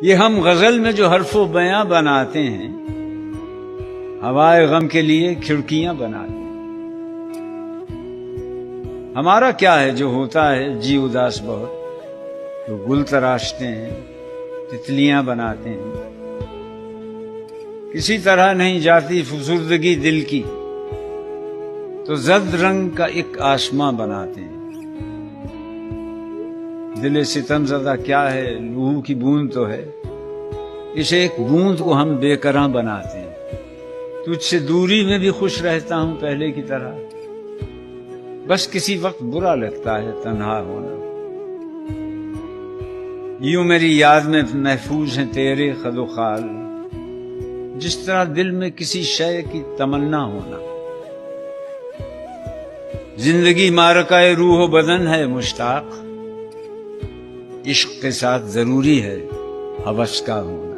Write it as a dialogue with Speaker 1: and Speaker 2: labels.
Speaker 1: یہ ہم غزل میں جو حرف و بیاں بناتے ہیں، ہوائے غم کے لیے کھڑکیاں بناتے ہیں۔ ہمارا کیا ہے جو ہوتا ہے جی اداس بہت، تو گل تراشتے ہیں، تتلیاں بناتے ہیں۔ کسی طرح نہیں جاتی فسردگی دل کی، تو زرد رنگ کا ایک آسماں بناتے ہیں۔ دل ستم زدہ کیا ہے، لوح کی بوند تو ہے، اس ایک بوند کو ہم بے کراں بناتے ہیں۔ تجھ سے دوری میں بھی خوش رہتا ہوں پہلے کی طرح، بس کسی وقت برا لگتا ہے تنہا ہونا۔ یوں میری یاد میں محفوظ ہیں تیرے خد و خال، جس طرح دل میں کسی شے کی تمنا ہونا۔ زندگی معرکہ روح و بدن ہے مشتاق، عشق کے ساتھ ضروری ہے ہوس کا ہونا۔